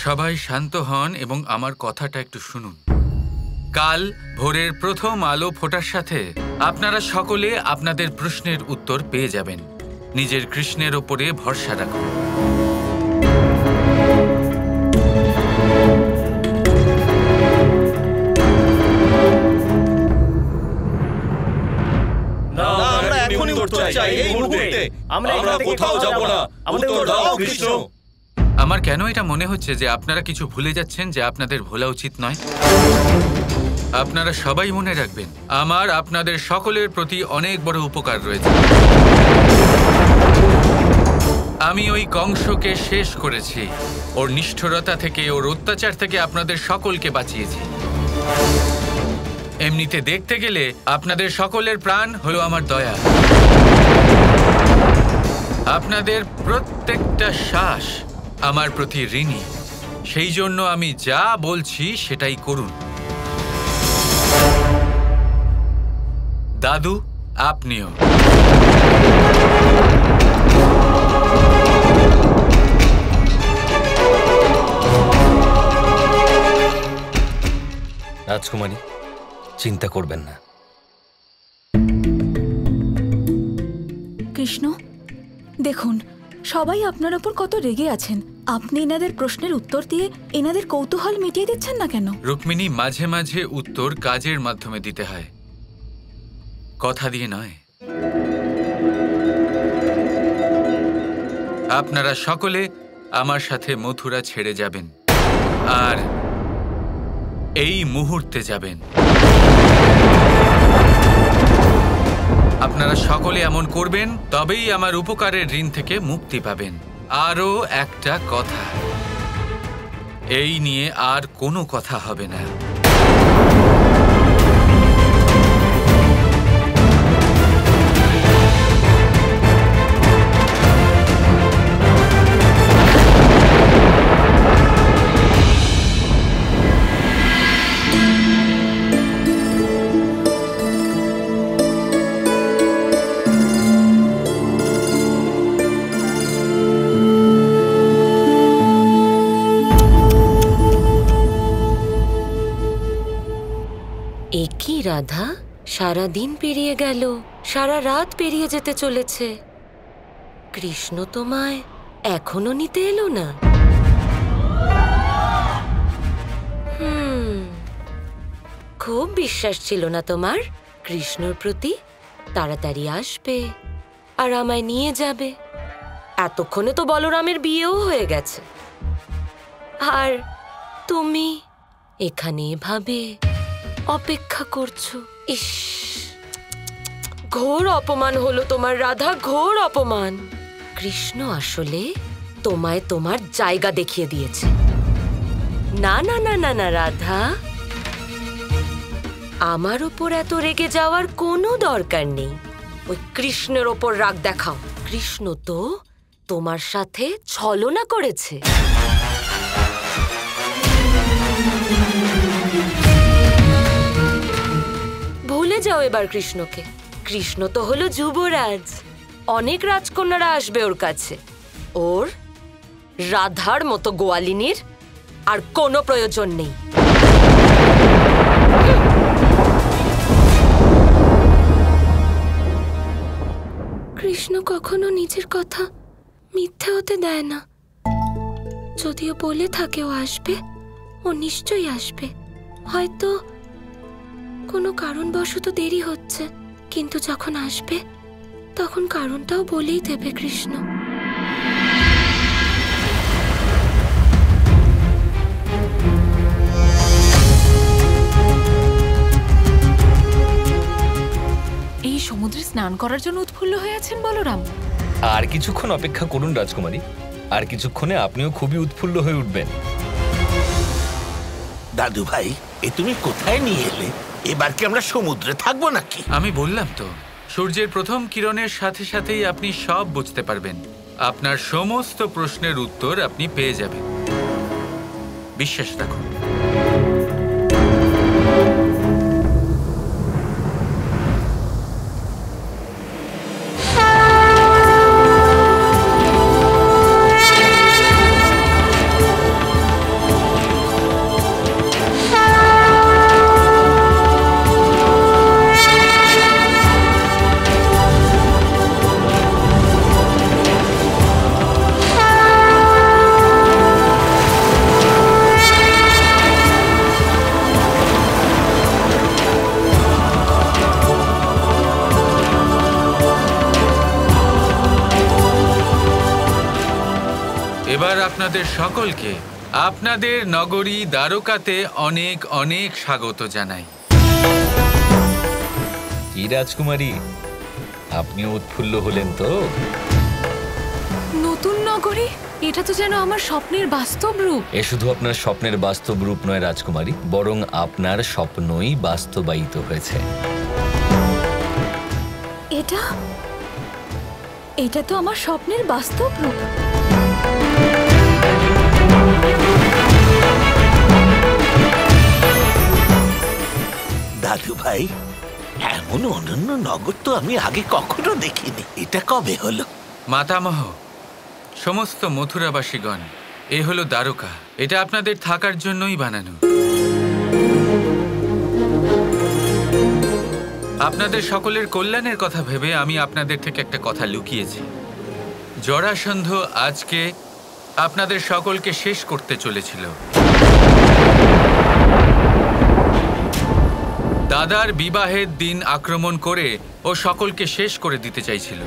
সবাই শান্ত হন এবং আমার কথাটা একটু শুনুন। কাল ভোরের প্রথম আলো ফোটার সাথে আপনারা সকলে আপনাদের প্রশ্নের উত্তর পেয়ে যাবেন। নিজের কৃষ্ণের ওপরে ভরসা রাখুন। আমার কেন এটা মনে হচ্ছে যে আপনারা কিছু ভুলে যাচ্ছেন যে আপনাদের ভোলা উচিত নয়। আপনারা সবাই মনে রাখবেন, আমার আপনাদের সকলের প্রতি অনেক বড় উপকার রয়েছে। আমি ওই কংসকে শেষ করেছি, ওর নিষ্ঠুরতা থেকে, ওর অত্যাচার থেকে আপনাদের সকলকে বাঁচিয়েছি। এমনিতে দেখতে গেলে আপনাদের সকলের প্রাণ হলো আমার দয়া। আপনাদের প্রত্যেকটা শ্বাস আমার প্রতি ঋণী, সেই জন্য আমি যা বলছি সেটাই করুন। দাদু, আপনিও। রাজকুমারী, চিন্তা করবেন না। কৃষ্ণ, দেখুন সবাই আপনার ওপর কত রেগে আছেন। আপনি এনাদের প্রশ্নের উত্তর দিয়ে এনাদের কৌতূহল মিটিয়ে দিচ্ছেন না কেন? রুক্মিণী, মাঝে মাঝে উত্তর কাজের মাধ্যমে দিতে হয়, কথা দিয়ে নয়। আপনারা সকলে আমার সাথে মথুরা ছেড়ে যাবেন, আর এই মুহূর্তে যাবেন। আপনারা সকলে এমন করবেন, তবেই আমার উপকারের ঋণ থেকে মুক্তি পাবেন। আরও একটা কথা, এই নিয়ে আর কোনো কথা হবে না। একই রাধা, সারা দিন পেরিয়ে গেল, সারা রাত পেরিয়ে যেতে চলেছে, কৃষ্ণ তোমায় এখনো নিতে এলো না। খুব বিশ্বাস ছিল না তোমার কৃষ্ণর প্রতি? তাড়াতাড়ি আসবে আর আমায় নিয়ে যাবে। এতক্ষণে তো বলরামের বিয়েও হয়ে গেছে, আর তুমি এখানে এভাবে অপেক্ষা করছো। ইস, ঘোর অপমান হলো তোমার রাধা, ঘোর অপমান। কৃষ্ণ আসলে তোমায় তোমার জায়গা দেখিয়ে দিয়েছে। না না না না না রাধা, আমার উপর এত রেগে যাওয়ার কোনো দরকার নেই। ওই কৃষ্ণের ওপর রাগ দেখাও। কৃষ্ণ তো তোমার সাথে ছলনা করেছে। ভুলে যাও এবার কৃষ্ণকে। কৃষ্ণ তো হলো যুবরাজ, অনেক রাজকন্যারা আসবে ওর কাছে। ওর রাধার মতো গোয়ালিনীর আর কোনো প্রয়োজন নেই। কৃষ্ণ কখনো নিজের কথা মিথ্যে হতে দেয় না। যদিও বলে থাকে ও আসবে, ও নিশ্চয়ই আসবে। হয়তো কোনো কারণবশত দেরি হচ্ছে, কিন্তু যখন আসবে তখন কারণটাও বলেই দেবে কৃষ্ণ। এই সমুদ্রে স্নান করার জন্য উৎফুল্ল হয়ে আছেন বলরাম? আর কিছুক্ষণ অপেক্ষা করুন রাজকুমারী, আর কিছুক্ষণে আপনিও খুবই উৎফুল্ল হয়ে উঠবেন। দাদু ভাই, এ তুমি কোথায় নিয়ে এলে? এবার কি আমরা সমুদ্রে থাকবো নাকি? আমি বললাম তো, সূর্যের প্রথম কিরণের সাথে সাথেই আপনি সব বুঝতে পারবেন। আপনার সমস্ত প্রশ্নের উত্তর আপনি পেয়ে যাবেন, বিশ্বাস রাখুন। আপনাদের সকলকে আপনাদের নগরী দ্বারকাতে অনেক অনেক স্বাগত জানাই। কি রাজকুমারী, আপনিও উৎফুল্ল হলেন তো? নতুন নগরী, এটা তো যেন আমার স্বপ্নের বাস্তব রূপ। এ শুধু আপনার স্বপ্নের বাস্তব রূপ নয় রাজকুমারী, বরং আপনার স্বপ্নই বাস্তবায়িত হয়েছে। এটা এটা তো আমার স্বপ্নের বাস্তব রূপ। দাদু ভাই, এমন অনন্য নগর তো আমি আগে কখনো দেখিনি। এটা কবে হলো? মাতামহ, সমস্ত মথুরাবাসীগণ, এ হলো দ্বারকা। এটা আপনাদের থাকার জন্যই বানানো। আপনাদের সকলের কল্যাণের কথা ভেবে আমি আপনাদের থেকে একটা কথা লুকিয়েছি। জরাসন্ধ আজকে আপনাদের সকলকে শেষ করতে চলেছিল। দাদার বিবাহের দিন আক্রমণ করে ও সকলকে শেষ করে দিতে চাইছিল।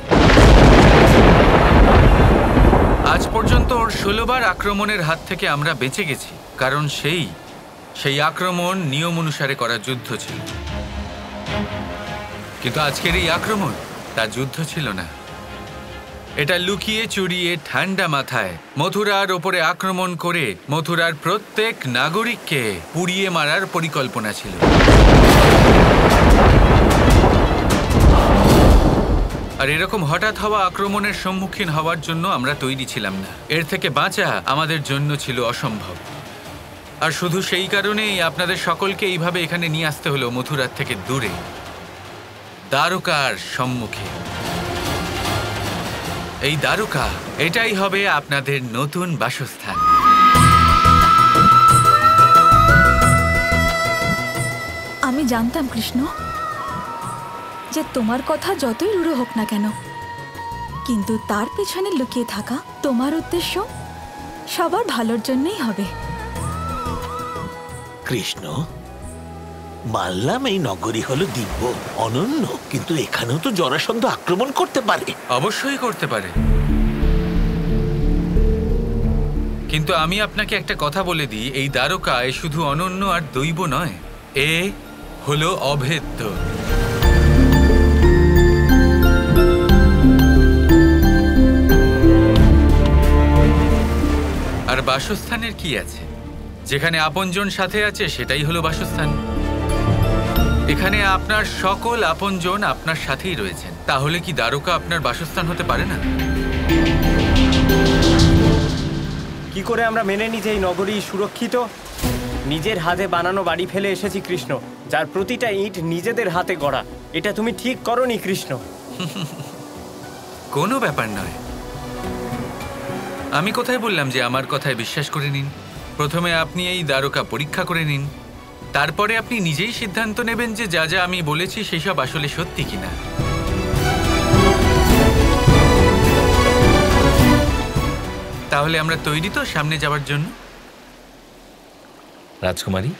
আজ পর্যন্ত ওর 16 বার আক্রমণের হাত থেকে আমরা বেঁচে গেছি, কারণ সেই আক্রমণ নিয়ম অনুসারে করা যুদ্ধ ছিল। কিন্তু আজকের এই আক্রমণ তা যুদ্ধ ছিল না। এটা লুকিয়ে চুরিয়ে ঠান্ডা মাথায় মথুরার ওপরে আক্রমণ করে মথুরার প্রত্যেক নাগরিককে পুড়িয়ে মারার পরিকল্পনা ছিল। আর এরকম হঠাৎ হওয়া আক্রমণের সম্মুখীন হওয়ার জন্য আমরা তৈরি ছিলাম না। এর থেকে বাঁচা আমাদের জন্য ছিল অসম্ভব। আর শুধু সেই কারণেই আপনাদের সকলকে এইভাবে এখানে নিয়ে আসতে হলো, মথুরার থেকে দূরে, দ্বারকার সম্মুখে। এই দ্বারকা, এটাই হবে আপনাদের নতুন বাসস্থান। আমি জানতাম কৃষ্ণ যে তোমার কথা যতই রূঢ় হোক না কেন, কিন্তু তার পেছনে লুকিয়ে থাকা তোমার উদ্দেশ্য সবার ভালোর জন্যই হবে। কৃষ্ণ, মানলাম এই নগরী হলো দিব্য, অনন্য, কিন্তু এখানেও তো জরাসন্ধ আক্রমণ করতে পারে। অবশ্যই করতে পারে, কিন্তু আমি আপনাকে একটা কথা বলে দিই, এই দ্বারকা এ শুধু অনন্য আর দৈব নয়, এ হলো অভেদ্য। আর বাসস্থানের কি আছে? যেখানে আপনজন সাথে আছে সেটাই হলো বাসস্থান। এখানে আপনার সকল আপনজন আপনার সাথেই রয়েছেন, তাহলে কি দ্বারকা আপনার বাসস্থান হতে পারে না? কি করে আমরা মেনে নিই যে এই নগরী সুরক্ষিত? নিজের হাতে বানানো বাড়ি ফেলে এসেছি কৃষ্ণ, যার প্রতিটা ইট নিজেদের হাতে গড়া। এটা তুমি ঠিক করনি কৃষ্ণ। কোনো ব্যাপার নয়। আমি কোথায় বললাম যে আমার কথায় বিশ্বাস করে নিন? প্রথমে আপনি এই দ্বারকা পরীক্ষা করে নিন, তারপরে আপনি নিজেই সিদ্ধান্ত নেবেন যে যা যা আমি বলেছি সেসব আসলে সত্যি কিনা। তাহলে আমরা তৈরি তো সামনে যাওয়ার জন্য? রাজকুমারী,